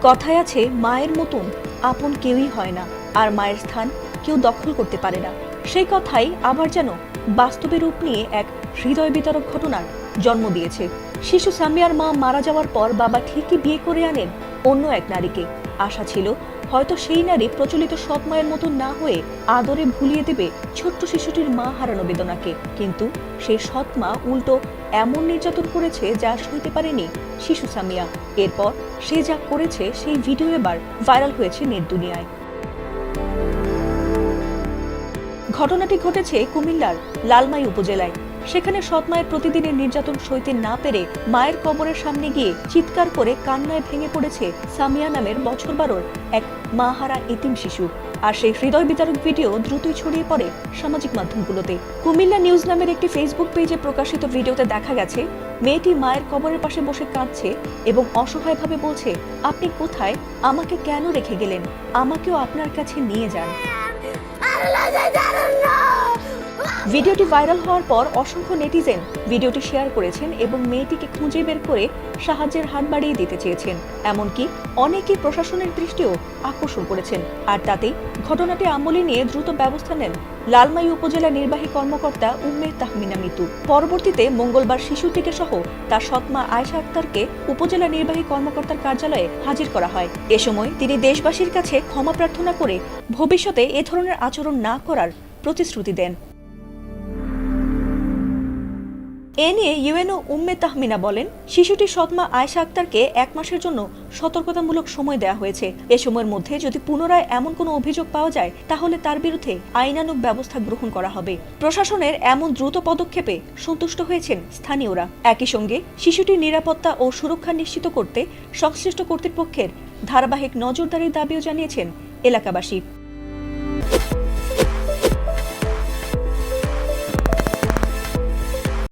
কথায় আছে, মায়ের মতন আপন কেউই হয় না, আর মায়ের স্থান কেউ দখল করতে পারে না। সেই কথাই আবার যেন বাস্তবে রূপ নিয়ে এক হৃদয় বিতরক ঘটনার জন্ম দিয়েছে। শিশু সামিয়ার মা মারা যাওয়ার পর বাবা ঠিকই বিয়ে করে আনেন অন্য এক নারীকে। আশা ছিল হয়তো সেই নারী প্রচলিত সৎ মায়ের মতো না হয়ে আদরে ভুলিয়ে দেবে ছোট্ট শিশুটির মা হারানো বেদনাকে। কিন্তু সেই সৎ মা উল্টো এমন নির্যাতন করেছে যা সইতে পারেনি শিশু সামিয়া। এরপর সে যা করেছে সেই ভিডিও এবার ভাইরাল হয়েছে নেট দুনিয়ায়। ঘটনাটি ঘটেছে কুমিল্লার লালমাই উপজেলায়। সেখানে সৎ মায়ের প্রতিদিনের নির্যাতন সইতে না পেরে মায়ের কবরের সামনে গিয়ে চিৎকার করে কান্নায় ভেঙে পড়েছে সামিয়া নামের বছর 12 এক মাহারা এতিম শিশু। আর সেই হৃদয় বিতারক ভিডিও দ্রুতই ছড়িয়ে পড়ে সামাজিক মাধ্যমগুলোতে। কুমিল্লা নিউজ নামের একটি ফেসবুক পেজে প্রকাশিত ভিডিওতে দেখা গেছে মেয়েটি মায়ের কবরের পাশে বসে কাঁদছে এবং অসহায়ভাবে বলছে, আপনি কোথায়, আমাকে কেন রেখে গেলেন, আমাকেও আপনার কাছে নিয়ে যান। ভিডিওটি ভাইরাল হওয়ার পর অসংখ্য নেটিজেন ভিডিওটি শেয়ার করেছেন এবং মেয়েটিকে খুঁজে বের করে সাহায্যের হাত বাড়িয়ে দিতে চেয়েছেন। এমনকি অনেকেই প্রশাসনের দৃষ্টিও আকর্ষণ করেছেন। আর তাতেই ঘটনাটি আমলে নিয়ে দ্রুত ব্যবস্থা নেন লালমাই উপজেলা নির্বাহী কর্মকর্তা উম্মে তাহমিনা মিতু। পরবর্তীতে মঙ্গলবার শিশুটিকে সহ তার সৎমা আয়েশা আক্তারকে উপজেলা নির্বাহী কর্মকর্তার কার্যালয়ে হাজির করা হয়। এ সময় তিনি দেশবাসীর কাছে ক্ষমা প্রার্থনা করে ভবিষ্যতে এ ধরনের আচরণ না করার প্রতিশ্রুতি দেন। এ নিয়ে ইউএনও উম্মে তাহমিনা বলেন, শিশুটির সৎমা আয়েশা আক্তারকে 1 মাসের জন্য সতর্কতামূলক সময় দেওয়া হয়েছে। এ সময়ের মধ্যে যদি পুনরায় এমন কোনো অভিযোগ পাওয়া যায় তাহলে তার বিরুদ্ধে আইনানুগ ব্যবস্থা গ্রহণ করা হবে। প্রশাসনের এমন দ্রুত পদক্ষেপে সন্তুষ্ট হয়েছেন স্থানীয়রা। একই সঙ্গে শিশুটির নিরাপত্তা ও সুরক্ষা নিশ্চিত করতে সংশ্লিষ্ট কর্তৃপক্ষের ধারাবাহিক নজরদারির দাবিও জানিয়েছেন এলাকাবাসী।